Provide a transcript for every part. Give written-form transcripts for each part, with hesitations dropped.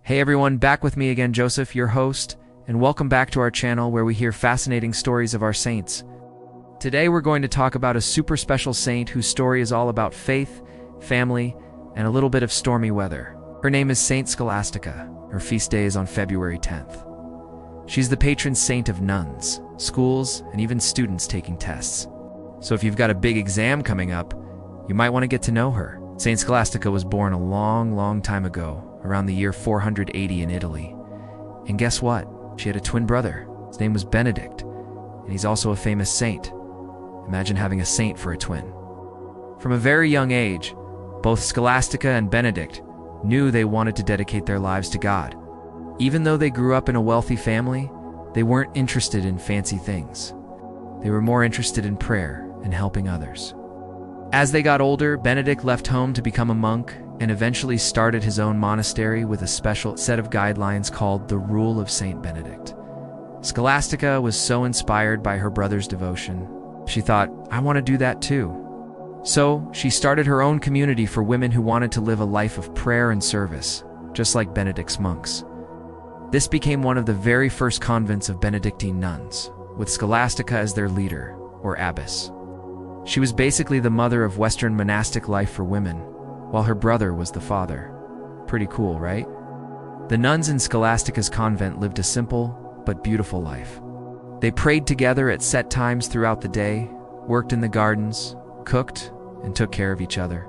Hey everyone, back with me again, Joseph, your host, and welcome back to our channel where we hear fascinating stories of our saints. Today we're going to talk about a super special saint whose story is all about faith, family, and a little bit of stormy weather. Her name is Saint Scholastica. Her feast day is on February 10th. She's the patron saint of nuns, schools, and even students taking tests. So if you've got a big exam coming up, you might want to get to know her. Saint Scholastica was born a long time ago, around the year 480 in Italy. And guess what? She had a twin brother. His name was Benedict, and he's also a famous saint. Imagine having a saint for a twin. From a very young age, both Scholastica and Benedict knew they wanted to dedicate their lives to God. Even though they grew up in a wealthy family, they weren't interested in fancy things. They were more interested in prayer and helping others. As they got older, Benedict left home to become a monk and eventually started his own monastery with a special set of guidelines called the Rule of Saint Benedict. Scholastica was so inspired by her brother's devotion, she thought, I want to do that too. So she started her own community for women who wanted to live a life of prayer and service, just like Benedict's monks. This became one of the very first convents of Benedictine nuns, with Scholastica as their leader, or abbess. She was basically the mother of Western monastic life for women, while her brother was the father. Pretty cool, right? The nuns in Scholastica's convent lived a simple but beautiful life. They prayed together at set times throughout the day, worked in the gardens, cooked, and took care of each other.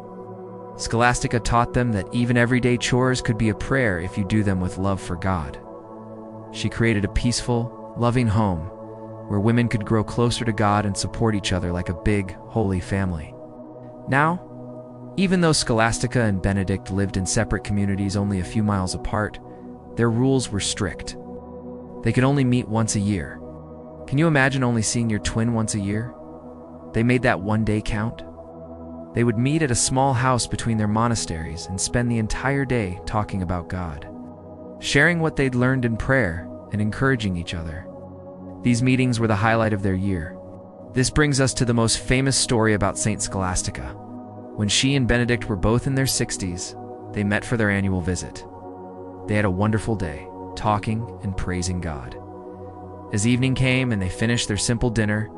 Scholastica taught them that even everyday chores could be a prayer if you do them with love for God. She created a peaceful, loving home where women could grow closer to God and support each other like a big, holy family. Now, even though Scholastica and Benedict lived in separate communities only a few miles apart, their rules were strict. They could only meet once a year. Can you imagine only seeing your twin once a year? They made that one day count. They would meet at a small house between their monasteries and spend the entire day talking about God, sharing what they'd learned in prayer and encouraging each other. These meetings were the highlight of their year. This brings us to the most famous story about Saint Scholastica. When she and Benedict were both in their 60s, they met for their annual visit. They had a wonderful day, talking and praising God. As evening came and they finished their simple dinner,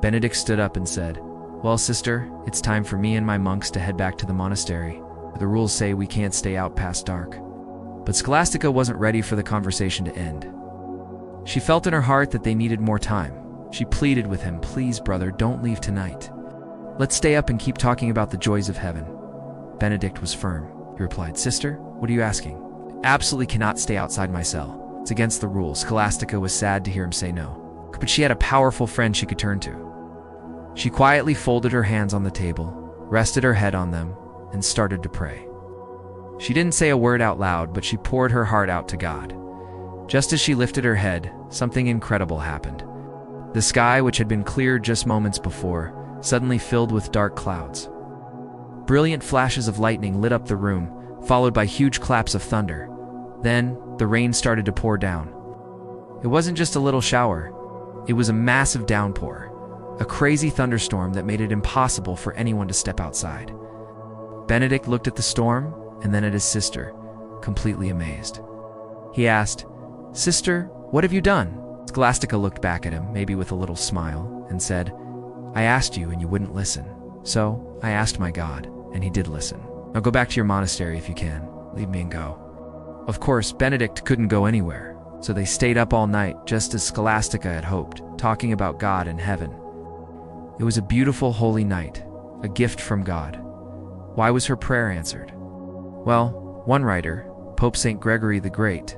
Benedict stood up and said, Well, sister, it's time for me and my monks to head back to the monastery. The rules say we can't stay out past dark. But Scholastica wasn't ready for the conversation to end. She felt in her heart that they needed more time. She pleaded with him, Please, brother, don't leave tonight. Let's stay up and keep talking about the joys of heaven. Benedict was firm. He replied, Sister, what are you asking? I absolutely cannot stay outside my cell. It's against the rules. Scholastica was sad to hear him say no. But she had a powerful friend she could turn to. She quietly folded her hands on the table, rested her head on them, and started to pray. She didn't say a word out loud, but she poured her heart out to God. Just as she lifted her head, something incredible happened. The sky, which had been clear just moments before, suddenly filled with dark clouds. Brilliant flashes of lightning lit up the room, followed by huge claps of thunder. Then, the rain started to pour down. It wasn't just a little shower. It was a massive downpour, a crazy thunderstorm that made it impossible for anyone to step outside. Benedict looked at the storm and then at his sister, completely amazed. He asked, Sister, what have you done? Scholastica looked back at him, maybe with a little smile, and said, I asked you and you wouldn't listen. So I asked my God, and he did listen. Now go back to your monastery if you can. Leave me and go. Of course, Benedict couldn't go anywhere, so they stayed up all night, just as Scholastica had hoped, talking about God and heaven. It was a beautiful, holy night, a gift from God. Why was her prayer answered? Well, one writer, Pope St. Gregory the Great,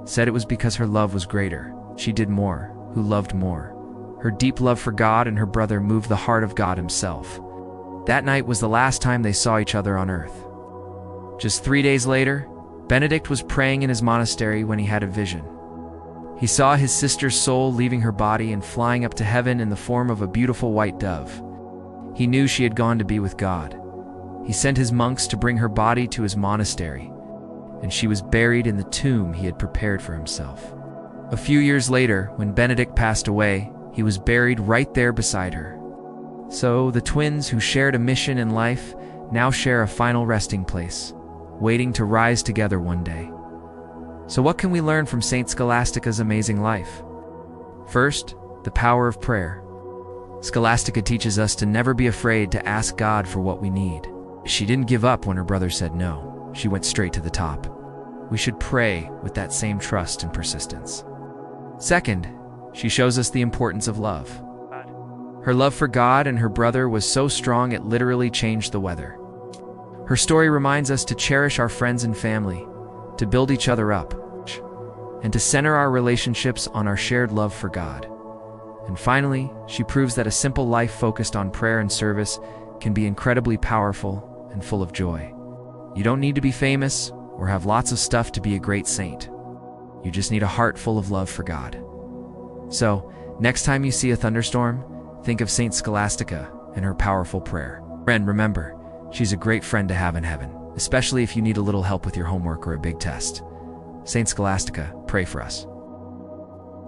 said it was because her love was greater. She did more, who loved more. Her deep love for God and her brother moved the heart of God himself. That night was the last time they saw each other on earth. Just 3 days later, Benedict was praying in his monastery when he had a vision. He saw his sister's soul leaving her body and flying up to heaven in the form of a beautiful white dove. He knew she had gone to be with God. He sent his monks to bring her body to his monastery, and she was buried in the tomb he had prepared for himself. A few years later, when Benedict passed away, he was buried right there beside her. So the twins who shared a mission in life now share a final resting place, waiting to rise together one day. So what can we learn from Saint Scholastica's amazing life? First, the power of prayer. Scholastica teaches us to never be afraid to ask God for what we need. She didn't give up when her brother said no. She went straight to the top. We should pray with that same trust and persistence. Second, she shows us the importance of love. Her love for God and her brother was so strong it literally changed the weather. Her story reminds us to cherish our friends and family, to build each other up, and to center our relationships on our shared love for God. And finally, she proves that a simple life focused on prayer and service can be incredibly powerful and full of joy. You don't need to be famous or have lots of stuff to be a great saint. You just need a heart full of love for God. So, next time you see a thunderstorm, think of Saint Scholastica and her powerful prayer. And remember, she's a great friend to have in heaven, especially if you need a little help with your homework or a big test. Saint Scholastica, pray for us.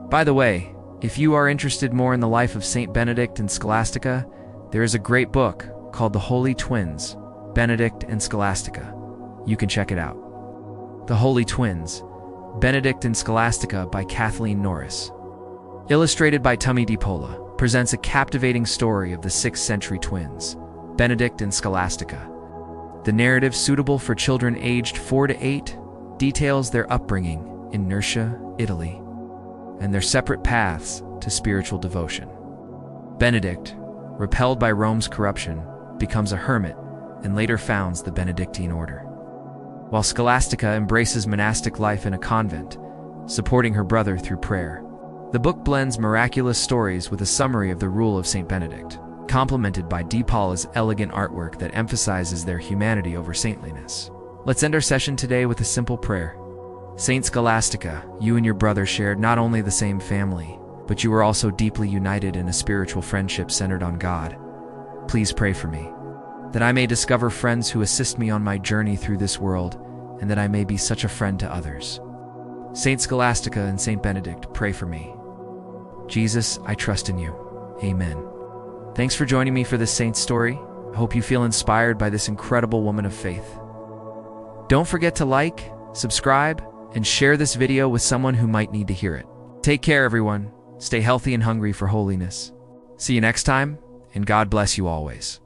By the way, if you are interested more in the life of Saint Benedict and Scholastica, there is a great book called The Holy Twins, Benedict and Scholastica. You can check it out. The Holy Twins, Benedict and Scholastica by Kathleen Norris. Illustrated by Tummy DiPola, presents a captivating story of the 6th century twins, Benedict and Scholastica. The narrative, suitable for children aged 4 to 8, details their upbringing in Nursia, Italy, and their separate paths to spiritual devotion. Benedict, repelled by Rome's corruption, becomes a hermit and later founds the Benedictine order, while Scholastica embraces monastic life in a convent, supporting her brother through prayer. The book blends miraculous stories with a summary of the rule of Saint Benedict, complemented by DiPola's elegant artwork that emphasizes their humanity over saintliness. Let's end our session today with a simple prayer. Saint Scholastica, you and your brother shared not only the same family, but you were also deeply united in a spiritual friendship centered on God. Please pray for me, that I may discover friends who assist me on my journey through this world, and that I may be such a friend to others. Saint Scholastica and Saint Benedict, pray for me. Jesus, I trust in you. Amen. Thanks for joining me for this saint story. I hope you feel inspired by this incredible woman of faith. Don't forget to like, subscribe, and share this video with someone who might need to hear it. Take care, everyone. Stay healthy and hungry for holiness. See you next time, and God bless you always.